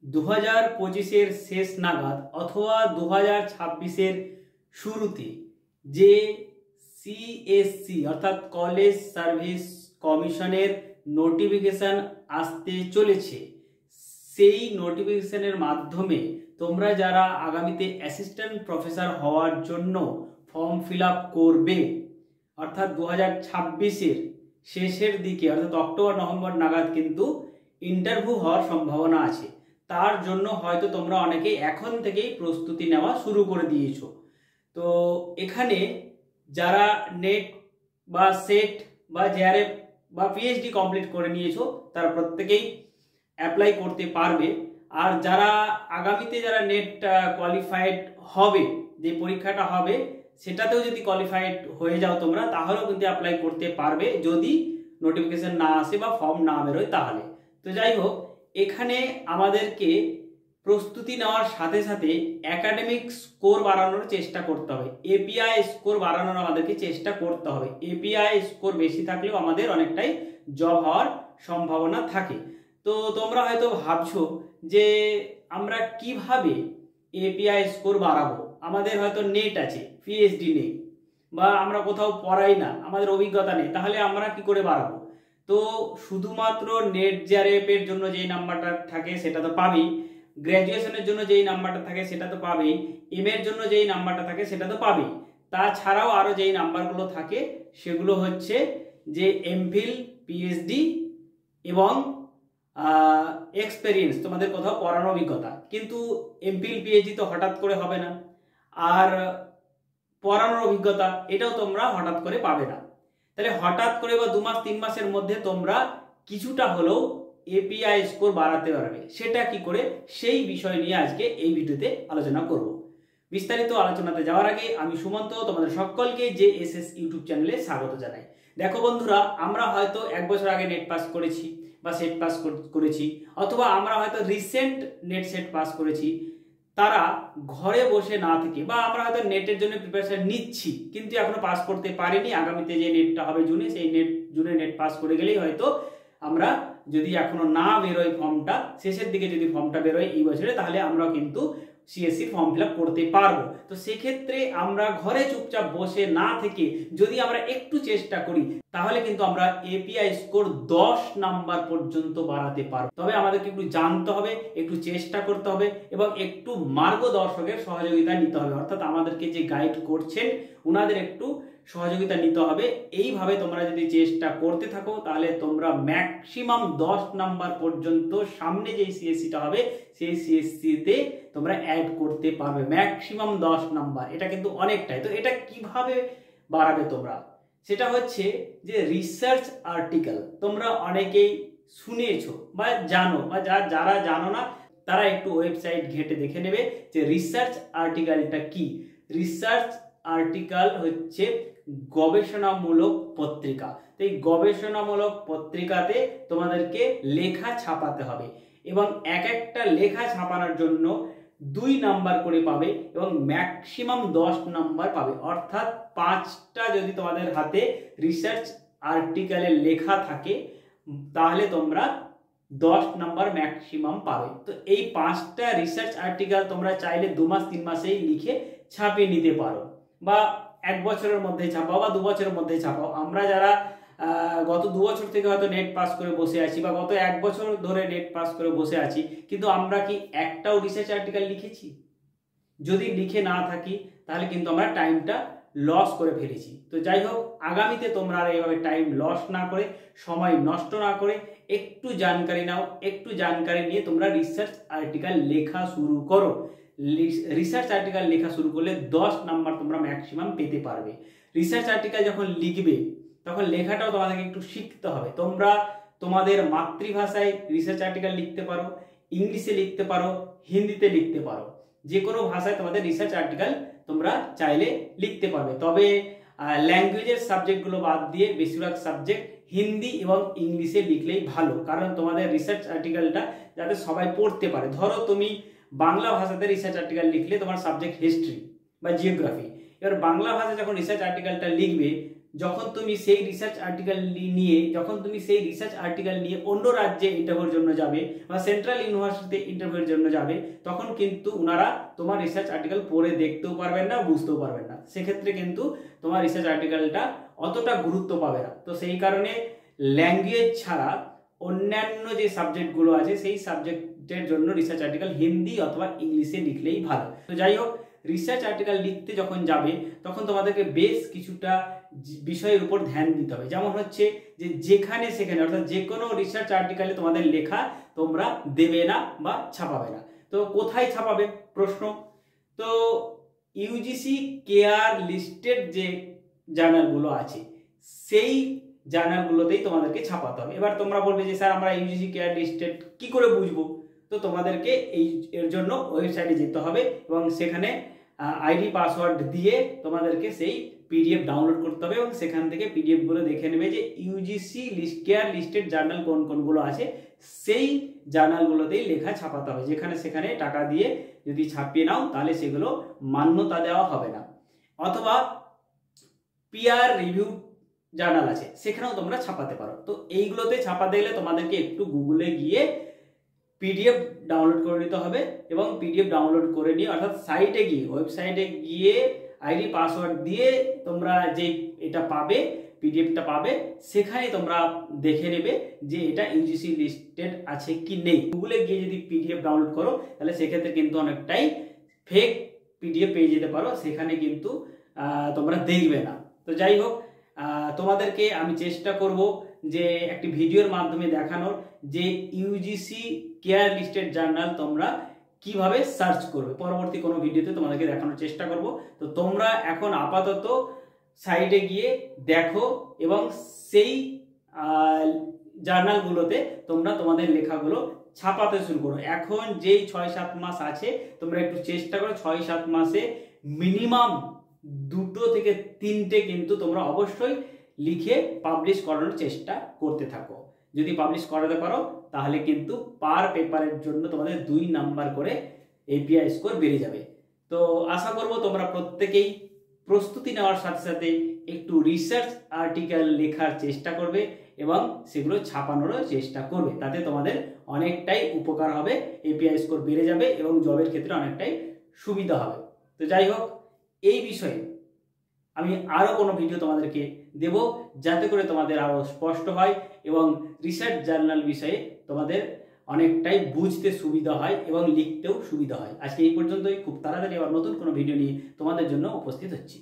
2025-এর শেষ নাগাদ অথবা 2026-এর শুরুতে যে সিএসসি অর্থাৎ কলেজ সার্ভিস কমিশনের নোটিফিকেশন আসতে চলেছে। সেই নোটিফিকেশনের মাধ্যমে তোমরা যারা আগামীতে অ্যাসিস্ট্যান্ট প্রফেসর হওয়ার জন্য ফর্ম ফিল আপ করবে, অর্থাৎ 2026-এর শেষের দিকে অর্থাৎ অক্টোবর নভেম্বর নাগাদ কিন্তু ইন্টারভিউ হওয়ার সম্ভাবনা আছে। তার জন্য হয়তো তোমরা অনেকে এখন থেকেই প্রস্তুতি নেওয়া শুরু করে দিয়েছো। তো এখানে যারা নেট বা সেট বা জেআরএফ বা পিএইচডি কমপ্লিট করে নিয়েছো তারা প্রত্যেকেই অ্যাপ্লাই করতে পারবে। আর যারা আগামীতে যারা নেট কোয়ালিফাইড হবে, যে পরীক্ষাটা হবে সেটাতেও যদি কোয়ালিফাইড হয়ে যাও তোমরা, তাহলেও কিন্তু অ্যাপ্লাই করতে পারবে যদি নোটিফিকেশন না আসে বা ফর্ম না বেরোয় তাহলে। তো যাই হোক, এখানে আমাদেরকে প্রস্তুতি নেওয়ার সাথে সাথে একাডেমিক স্কোর বাড়ানোর চেষ্টা করতে হবে। এপিআই স্কোর বাড়ানোর আমাদেরকে চেষ্টা করতে হবে। এপিআই স্কোর বেশি থাকলেও আমাদের অনেকটাই জব হওয়ার সম্ভাবনা থাকে। তো তোমরা হয়তো ভাবছো যে আমরা কিভাবে এপিআই স্কোর বাড়াবো, আমাদের হয়তো নেট আছে, পিএইচডি নেই, বা আমরা কোথাও পড়াই না, আমাদের অভিজ্ঞতা নেই, তাহলে আমরা কি করে বাড়াবো? তো শুধুমাত্র নেট জেআরএফ এর জন্য যেই নাম্বারটা থাকে সেটা তো পাবেই, গ্র্যাজুয়েশনের জন্য যেই নাম্বারটা থাকে সেটা তো পাবেই, এম এর জন্য যেই নাম্বারটা থাকে সেটা তো পাবেই। তাছাড়াও আরও যেই নাম্বারগুলো থাকে সেগুলো হচ্ছে যে এমফিল, পিএইচডি এবং এক্সপেরিয়েন্স, তোমাদের কোথাও পড়ানোর অভিজ্ঞতা। কিন্তু এমফিল পিএইচডি তো হঠাৎ করে হবে না, আর পড়ানোর অভিজ্ঞতা এটাও তোমরা হঠাৎ করে পাবে না। তাহলে হঠাৎ করে বা 2 মাস 3 মাসের মধ্যে তোমরা কিছুটা হলেও এপিআই স্কোর বাড়াতে পারবে। সেটা কি করে, সেই বিষয় নিয়ে আজকে এই ভিডিওতে আলোচনা করব। বিস্তারিত আলোচনাতে যাওয়ার আগে আমি সুমন্ত তোমাদের সকলকে জেএসএস ইউটিউব চ্যানেলে স্বাগত জানাই। দেখো বন্ধুরা, আমরা হয়তো 1 বছর আগে নেট পাস করেছি বা সেট পাস করেছি, অথবা আমরা হয়তো রিসেন্ট নেট সেট পাস করেছি। তারা ঘরে বসে না থেকে, বা আমরা হয়তো নেটের জন্য প্রিপারেশন নিচ্ছি কিন্তু এখনো পাস করতে পারিনি, আগামীতে যে নেটটা হবে জুনে, সেই জুনে নেট পাস করে গেলেই হয়তো আমরা, যদি এখনো না বেরোয় ফর্মটা, শেষের দিকে যদি ফর্মটা বেরোয় এই বছরে, তাহলে আমরা কিন্তু সিএসসি ফর্ম ফিল আপ করতে পারবো। তো সেক্ষেত্রে আমরা ঘরে চুপচাপ বসে না থেকে যদি আমরা একটু চেষ্টা করি, তাহলে কিন্তু আমরা এপিআই স্কোর 10 নাম্বার পর্যন্ত বাড়াতে পারবো। তবে আমাদেরকে একটু জানতে হবে, একটু চেষ্টা করতে হবে এবং একটু মার্গদর্শকের সহযোগিতা নিতে হবে। অর্থাৎ আমাদেরকে যে গাইড করছেন ওনাদের একটু সহযোগিতা নিতে হবে। এইভাবে তোমরা যদি চেষ্টা করতে থাকো তাহলে তোমরা ম্যাক্সিমাম 10 নাম্বার পর্যন্ত সামনে যে সিএসসিটা হবে সেই সিএসসিতে তোমরা অ্যাড করতে পারবে। ম্যাক্সিমাম 10 নাম্বার, এটা কিন্তু অনেকটাই। তো এটা কিভাবে বাড়াবে তোমরা, সেটা হচ্ছে যে রিসার্চ আর্টিকেল। তোমরা অনেকেই শুনেছো বা জানো, বা যারা জানো না তারা একটু ওয়েবসাইট ঘেঁটে দেখে নেবে যে রিসার্চ আর্টিকেলটা কি। রিসার্চ আর্টিকেল হচ্ছে গবেষণামূলক পত্রিকা। তো এই গবেষণামূলক পত্রিকাতে তোমাদেরকে লেখা ছাপাতে হবে এবং এক একটা লেখা ছাপানোর জন্য 2 নাম্বার করে পাবে এবং ম্যাক্সিমাম 10 নাম্বার পাবে। অর্থাৎ 5টা যদি তোমাদের হাতে রিসার্চ আর্টিকেলে লেখা থাকে তাহলে তোমরা 10 নাম্বার ম্যাক্সিমাম পাবে। তো এই 5টা রিসার্চ আর্টিকেল তোমরা চাইলে 2 মাস 3 মাসেই লিখে ছাপিয়ে নিতে পারো, বা 1 বছরের মধ্যে ছাপাও বা 2 বছরের মধ্যে ছাপাও। আমরা যারা গত 2 বছর থেকে হয়তো নেট পাস করে বসে আছি, বা গত 1 বছর ধরে নেট পাস করে বসে আছি, কিন্তু আমরা কি একটাও রিসার্চ আর্টিকেল লিখেছি? যদি লিখে না থাকি তাহলে কিন্তু আমরা টাইমটা লস করে ফেলেছি। তো যাই হোক, আগামীতে তোমরা এইভাবে টাইম লস না করে, সময় নষ্ট না করে একটু জানকারি নাও। একটু জানকারি নিয়ে তোমরা রিসার্চ আর্টিকেল লেখা শুরু করো। রিসার্চ আর্টিকেল লেখা শুরু করলে 10 নাম্বার তোমরা ম্যাক্সিমাম পেতে পারবে। রিসার্চ আর্টিকেল যখন লিখবে তখন লেখাটাও তোমাদেরকে একটু শিখতে হবে। তোমরা তোমাদের মাতৃভাষায় রিসার্চ আর্টিকেল লিখতে পারো, ইংলিশে লিখতে পারো, হিন্দিতে লিখতে পারো, যে কোনো ভাষায় তোমাদের রিসার্চ আর্টিকেল তোমরা চাইলে লিখতে পারবে। তবে ল্যাঙ্গুয়েজের সাবজেক্টগুলো বাদ দিয়ে বেশিরভাগ সাবজেক্ট হিন্দি এবং ইংলিশে লিখলেই ভালো, কারণ তোমাদের রিসার্চ আর্টিকেলটা যাতে সবাই পড়তে পারে। ধরো তুমি বাংলা ভাষাতে রিসার্চ আর্টিকেল লিখলে তোমার সাবজেক্ট হিস্ট্রি বা জিওগ্রাফি, এবার বাংলা ভাষায় যখন রিসার্চ আর্টিকেলটা লিখবে যখন তুমি সেই রিসার্চ আর্টিকেল নিয়ে অন্য রাজ্যে ইন্টারভিউর জন্য যাবে বা সেন্ট্রাল ইউনিভার্সিটিতে ইন্টারভিউর জন্য যাবে, তখন কিন্তু ওনারা তোমার রিসার্চ আর্টিকেল পড়ে দেখতেও পারবেন না, বুঝতেও পারবেন না। সেক্ষেত্রে কিন্তু তোমার রিসার্চ আর্টিকেলটা অতটা গুরুত্ব পাবে না। তো সেই কারণে ল্যাঙ্গুয়েজ ছাড়া অন্যান্য যে সাবজেক্টগুলো আছে সেই সাবজেক্টের জন্য রিসার্চ আর্টিকেল হিন্দি অথবা ইংলিশে লিখলেই ভালো। তো যাই হোক, রিসার্চ আর্টিকেল লিখতে যখন যাবে তখন তোমাদেরকে বেশ কিছুটা বিষয়ের উপর ধ্যান দিতে হবে। যেমন হচ্ছে যে যেখানে সেখানে অর্থাৎ যে কোনো রিসার্চ আর্টিকেলে তোমাদের লেখা তোমরা দেবে না বা ছাপাবে না। তো কোথায় ছাপাবে প্রশ্ন? তো ইউজিসি কেয়ার লিস্টেড যে জার্নালগুলো আছে সেই জার্নালগুলোতেই তোমাদেরকে ছাপাতে হবে। এবার তোমরা বলবে যে স্যার আমরা ইউজিসি কেয়ার লিস্টেড কি করে বুঝবো? তো তোমাদেরকে এর জন্য ওয়েবসাইটে যেতে হবে এবং সেখানে আইডি পাসওয়ার্ড দিয়ে তোমাদেরকে সেই পিডিএফ ডাউনলোড করতে হবে এবং সেখান থেকে পিডিএফ গুলো দেখে নেবে যে ইউজিসি কেয়ার লিস্টেড জার্নাল কোন কোনগুলো আছে সেই জার্নালগুলোতেই লেখা ছাপাতে হবে। যেখানে সেখানে টাকা দিয়ে যদি ছাপিয়ে নাও তাহলে সেগুলো মান্যতা দেওয়া হবে না। অথবা পিয়ার রিভিউ জার্নাল আছে সেখানেও তোমরা ছাপাতে পারো। তো এইগুলোতে ছাপাতে গেলে তোমাদেরকে একটু গুগলে গিয়ে পিডিএফ ডাউনলোড করে নিতে হবে এবং পিডিএফ ডাউনলোড করে নিয়ে অর্থাৎ সাইটে গিয়ে ওয়েবসাইটে গিয়ে আইডি পাসওয়ার্ড দিয়ে তোমরা যে এটা পাবে পিডিএফটা পাবে সেখানে তোমরা দেখে নেবে যে এটা ইউজিসি লিস্টেড আছে কি নেই। গুগলে গিয়ে যদি পিডিএফ ডাউনলোড করো তাহলে সেক্ষেত্রে কিন্তু অনেকটাই ফেক পিডিএফ পেয়ে যেতে পারো, সেখানে কিন্তু তোমরা দেখবে না। তো যাই হোক, তোমাদেরকে আমি চেষ্টা করব যে একটি ভিডিওর মাধ্যমে দেখানোর যে ইউজিসি কেয়ার লিস্টেড জার্নাল তোমরা কিভাবে সার্চ করবে। পরবর্তী কোনো ভিডিওতে তোমাদেরকে দেখানোর চেষ্টা করব। তো তোমরা এখন আপাতত সাইটে গিয়ে দেখো এবং সেই জার্নালগুলোতে তোমরা তোমাদের লেখাগুলো ছাপাতে শুরু করো। এখন যেই 6-7 মাস আছে তোমরা একটু চেষ্টা করো 6-7 মাসে মিনিমাম 2 থেকে 3টে কিন্তু তোমরা অবশ্যই লিখে পাবলিশ করানোর চেষ্টা করতে থাকো। যদি পাবলিশ করাতে পারো তাহলে কিন্তু পার পেপারের জন্য তোমাদের 2 নাম্বার করে এপিআই স্কোর বেড়ে যাবে। তো আশা করব তোমরা প্রত্যেকেই প্রস্তুতি নেওয়ার সাথে সাথে একটু রিসার্চ আর্টিকেল লেখার চেষ্টা করবে এবং সেগুলো ছাপানোরও চেষ্টা করবে। তাতে তোমাদের অনেকটাই উপকার হবে, এপিআই স্কোর বেড়ে যাবে এবং জবের ক্ষেত্রে অনেকটাই সুবিধা হবে। তো যাই হোক, এই বিষয়ে আমি আরও কোনো ভিডিও তোমাদেরকে দেব যাতে করে তোমাদের আরও স্পষ্ট হয় এবং রিসার্চ জার্নাল বিষয়ে তোমাদের অনেকটাই বুঝতে সুবিধা হয় এবং লিখতেও সুবিধা হয়। আজকে এই পর্যন্তই। খুব তাড়াতাড়ি আবার নতুন কোনো ভিডিও নিয়ে তোমাদের জন্য উপস্থিত হচ্ছি।